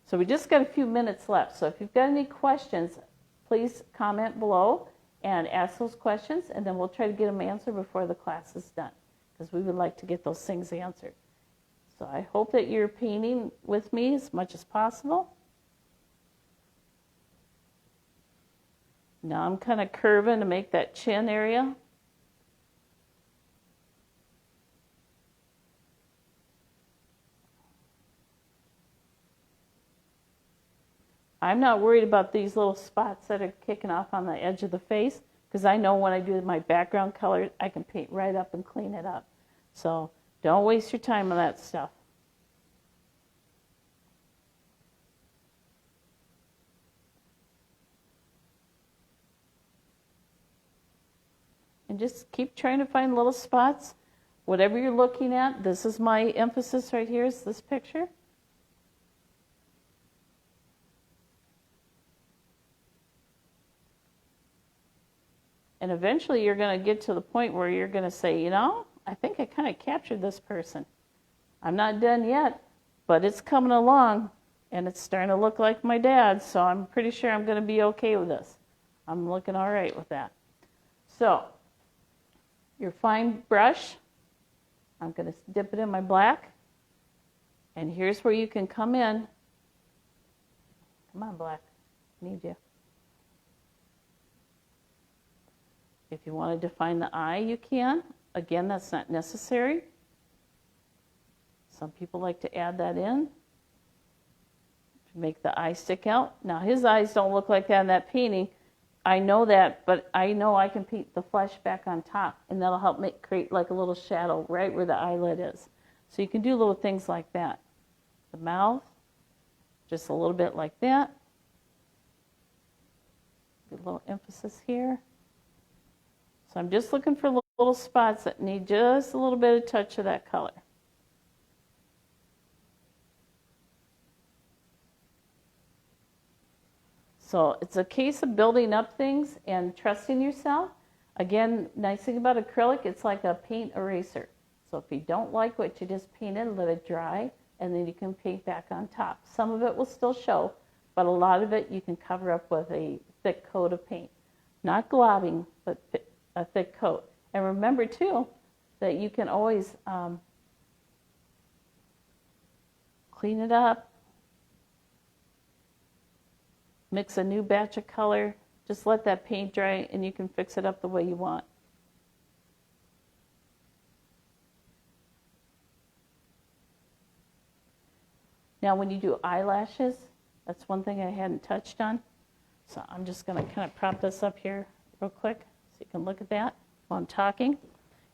So we just got a few minutes left. So if you've got any questions, please comment below and ask those questions, and then we'll try to get them answered before the class is done, because we would like to get those things answered. So I hope that you're painting with me as much as possible. Now I'm kind of curving to make that chin area. I'm not worried about these little spots that are kicking off on the edge of the face, because I know when I do my background color, I can paint right up and clean it up. So don't waste your time on that stuff. And just keep trying to find little spots. Whatever you're looking at, this is my emphasis right here, is this picture. And eventually you're going to get to the point where you're going to say, you know, I think I kind of captured this person. I'm not done yet, but it's coming along, and it's starting to look like my dad, so I'm pretty sure I'm going to be okay with this. I'm looking all right with that. So your fine brush, I'm going to dip it in my black, and here's where you can come in. Come on, black. I need you. If you want to define the eye, you can. Again, that's not necessary. Some people like to add that in to make the eye stick out. Now, his eyes don't look like that in that painting. I know that, but I know I can paint the flesh back on top, and that'll help create like a little shadow right where the eyelid is. So you can do little things like that. The mouth, just a little bit like that. Get a little emphasis here. So I'm just looking for little spots that need just a little bit of touch of that color. So it's a case of building up things and trusting yourself. Again, nice thing about acrylic, it's like a paint eraser. So if you don't like what you just painted, let it dry and then you can paint back on top. Some of it will still show, but a lot of it you can cover up with a thick coat of paint. Not globbing, but a thick coat. And remember too, that you can always clean it up, mix a new batch of color, just let that paint dry and you can fix it up the way you want. Now when you do eyelashes, that's one thing I hadn't touched on. So I'm just going to kind of prop this up here real quick so you can look at that while I'm talking.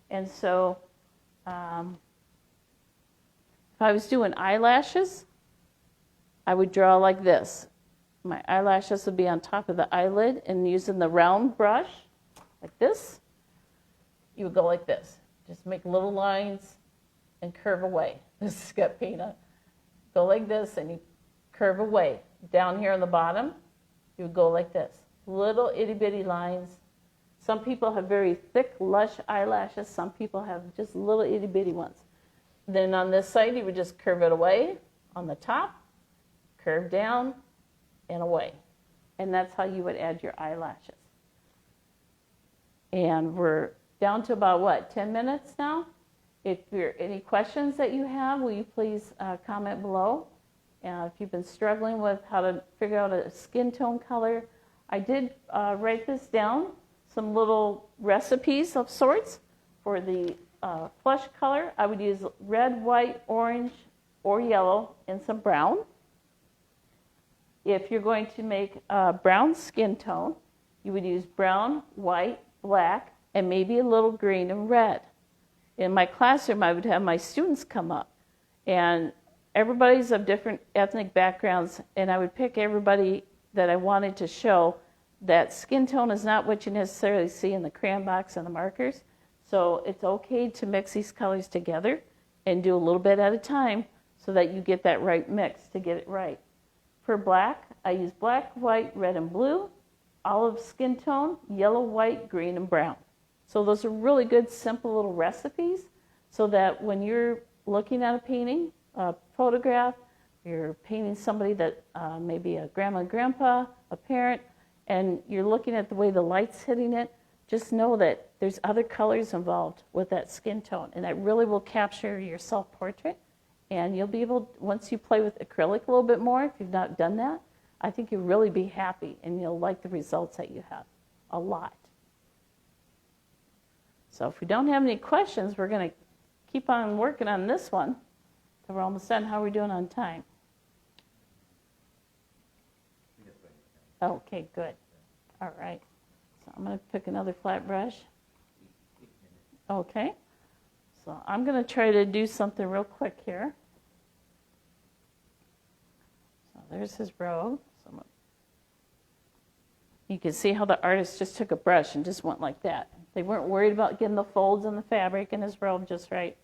And so if I was doing eyelashes, I would draw like this. My eyelashes would be on top of the eyelid, and using the round brush like this, you would go like this. Just make little lines and curve away. This has got paint on. Go like this and you curve away. Down here on the bottom, you would go like this. Little itty bitty lines. Some people have very thick, lush eyelashes. Some people have just little itty bitty ones. Then on this side, you would just curve it away on the top, curve down, and away. And that's how you would add your eyelashes. And we're down to about, what, 10 minutes now? If there are any questions that you have, will you please comment below? If you've been struggling with how to figure out a skin tone color, I did write this down, some little recipes of sorts for the flesh color. I would use red, white, orange, or yellow, and some brown. If you're going to make a brown skin tone, you would use brown, white, black, and maybe a little green and red. In my classroom, I would have my students come up, and everybody's of different ethnic backgrounds, and I would pick everybody that I wanted to show that skin tone is not what you necessarily see in the crayon box and the markers. So it's okay to mix these colors together and do a little bit at a time so that you get that right mix to get it right. For black, I use black, white, red, and blue, olive skin tone, yellow, white, green, and brown. So those are really good, simple little recipes so that when you're looking at a painting, a photograph, you're painting somebody that maybe a grandma and grandpa, a parent, and you're looking at the way the light's hitting it, just know that there's other colors involved with that skin tone, and that really will capture your self-portrait. And you'll be able, once you play with acrylic a little bit more, if you've not done that, I think you'll really be happy and you'll like the results that you have a lot. So if we don't have any questions, we're going to keep on working on this one. So we're almost done. How are we doing on time? Okay, good. All right. So I'm going to pick another flat brush. Okay. So I'm going to try to do something real quick here. So there's his robe. So you can see how the artist just took a brush and just went like that. They weren't worried about getting the folds in the fabric in his robe just right.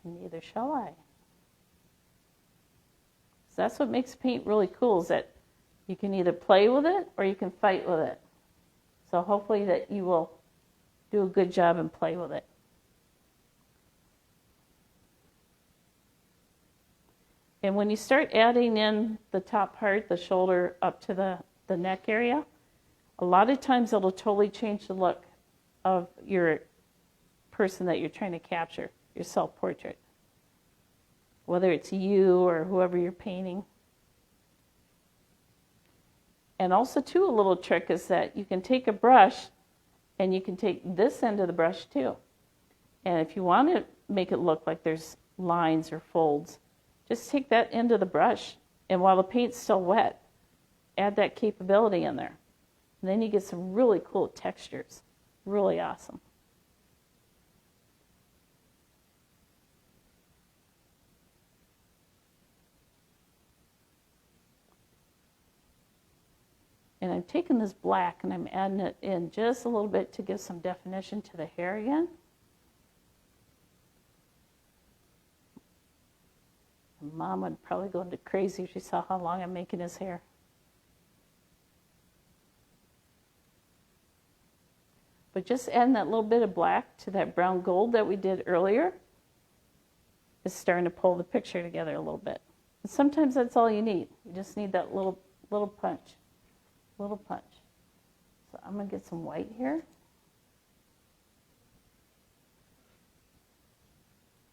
And neither shall I. So that's what makes paint really cool, is that you can either play with it or you can fight with it. So hopefully that you will do a good job and play with it. And when you start adding in the top part, the shoulder up to the neck area, a lot of times it'll totally change the look of your person that you're trying to capture, your self-portrait. Whether it's you or whoever you're painting. And also, too, a little trick is that you can take a brush and you can take this end of the brush, too. And if you want to make it look like there's lines or folds, just take that end of the brush, and while the paint's still wet, add that capability in there. And then you get some really cool textures. Really awesome. And I'm taking this black and I'm adding it in just a little bit to give some definition to the hair again. And Mom would probably go into crazy if she saw how long I'm making his hair. But just adding that little bit of black to that brown gold that we did earlier is starting to pull the picture together a little bit. And sometimes that's all you need. You just need that little punch, little punch. So I'm going to get some white here.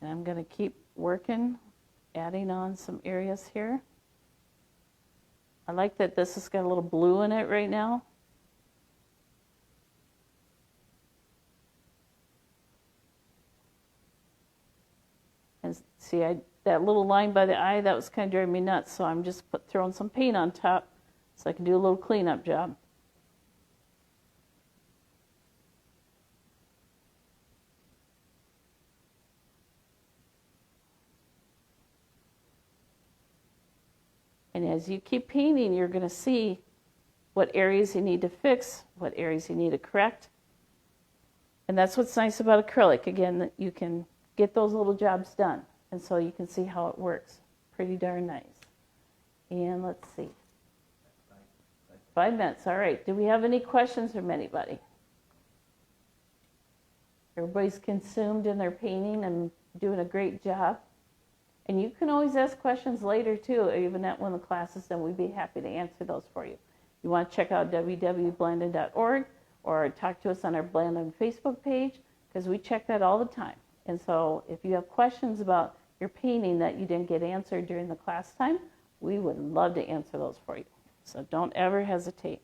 And I'm going to keep working, adding on some areas here. I like that this has got a little blue in it right now. And see, that little line by the eye, that was kind of driving me nuts, so I'm just throwing some paint on top so I can do a little cleanup job. And as you keep painting, you're going to see what areas you need to fix, what areas you need to correct. And that's what's nice about acrylic. Again, that you can get those little jobs done. And so you can see how it works. Pretty darn nice. And let's see. 5 minutes. All right. Do we have any questions from anybody? Everybody's consumed in their painting and doing a great job. And you can always ask questions later, too, even at one of the classes, and we'd be happy to answer those for you. You want to check out www.blandon.org or talk to us on our Blandon Facebook page, because we check that all the time. And so if you have questions about your painting that you didn't get answered during the class time, we would love to answer those for you. So don't ever hesitate.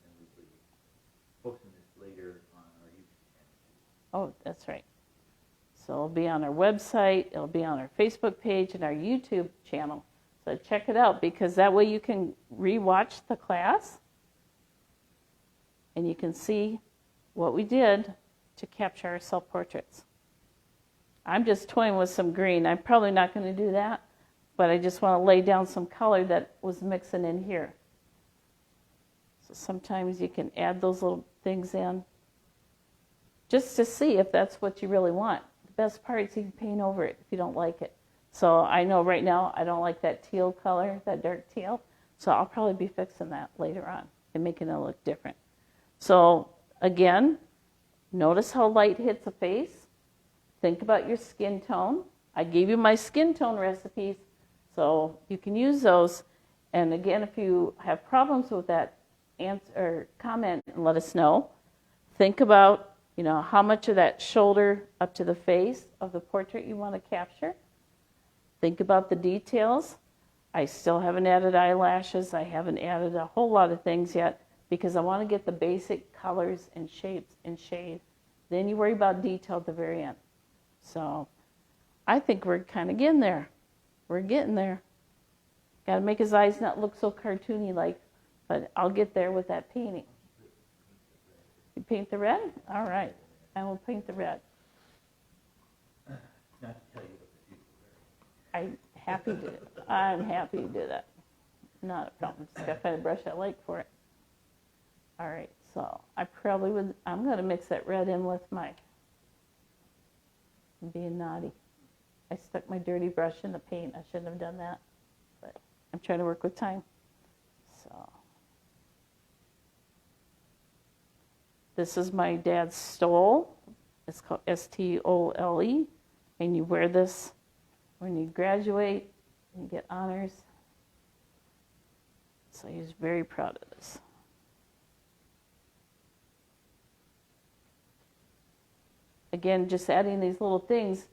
And we'll be posting this later on our YouTube channel. Oh, that's right. So it'll be on our website, it'll be on our Facebook page and our YouTube channel. So check it out, because that way you can re-watch the class and you can see what we did to capture our self-portraits. I'm just toying with some green. I'm probably not going to do that, but I just want to lay down some color that was mixing in here. So sometimes you can add those little things in just to see if that's what you really want. The best part is you can paint over it if you don't like it. So I know right now I don't like that teal color, that dark teal, so I'll probably be fixing that later on and making it look different. So again, notice how light hits a face. Think about your skin tone. I gave you my skin tone recipes, so you can use those. And again, if you have problems with that, answer or comment and let us know. Think about, how much of that shoulder up to the face of the portrait you want to capture. Think about the details. I still haven't added eyelashes. I haven't added a whole lot of things yet because I want to get the basic colors and shapes and shade. Then you worry about detail at the very end. So I think we're kind of getting there. We're getting there. Got to make his eyes not look so cartoony like, but I'll get there with that painting. You paint the red? All right. I will paint the red. Not to tell you what the future I'm happy to do that. Not a problem. Just got to find a brush I like for it. All right. So I'm going to mix that red in with I'm being naughty. I stuck my dirty brush in the paint. I shouldn't have done that, but I'm trying to work with time. So this is my dad's stole. It's called S-T-O-L-E, and you wear this when you graduate and you get honors. So he's very proud of this. Again, just adding these little things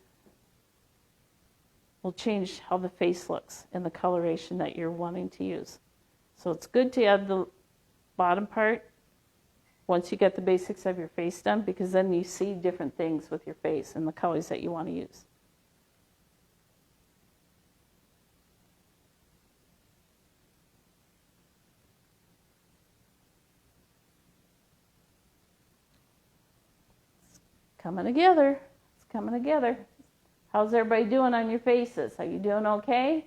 will change how the face looks and the coloration that you're wanting to use. So it's good to add the bottom part once you get the basics of your face done, because then you see different things with your face and the colors that you want to use. It's coming together. It's coming together. How's everybody doing on your faces? Are you doing okay?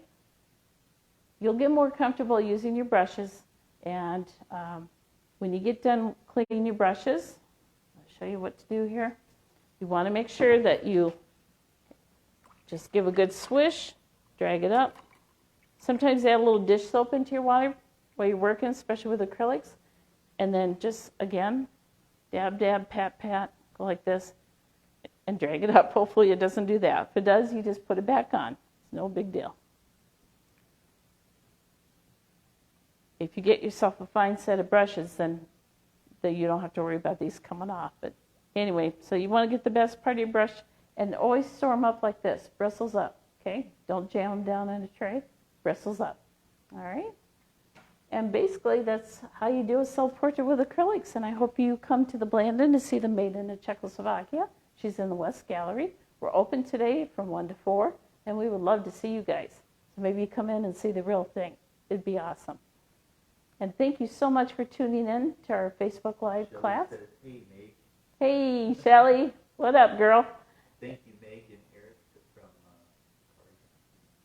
You'll get more comfortable using your brushes, and when you get done cleaning your brushes, I'll show you what to do here. You want to make sure that you just give a good swish, drag it up. Sometimes add a little dish soap into your water while you're working, especially with acrylics. And then just, again, dab, dab, pat, pat, go like this, and drag it up. Hopefully it doesn't do that. If it does, you just put it back on. It's no big deal. If you get yourself a fine set of brushes, then you don't have to worry about these coming off. But anyway, so you want to get the best part of your brush, and always store them up like this, bristles up, okay? Don't jam them down in a tray, bristles up, all right? And basically, that's how you do a self-portrait with acrylics, and I hope you come to the Blandon to see them made in Czechoslovakia. She's in the West Gallery. We're open today from 1 to 4, and we would love to see you guys. So maybe you come in and see the real thing. It'd be awesome. And thank you so much for tuning in to our Facebook Live Shelley class. says, hey, Meg. Hey, Shelly. What up, girl? Thank you, Meg and Eric from Oregon.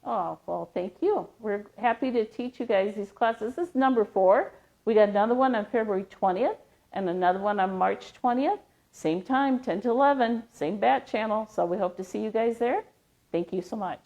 Oh, well, thank you. We're happy to teach you guys these classes. This is number 4. We got another one on February 20th and another one on March 20th. Same time, 10 to 11, same bat channel. So we hope to see you guys there. Thank you so much.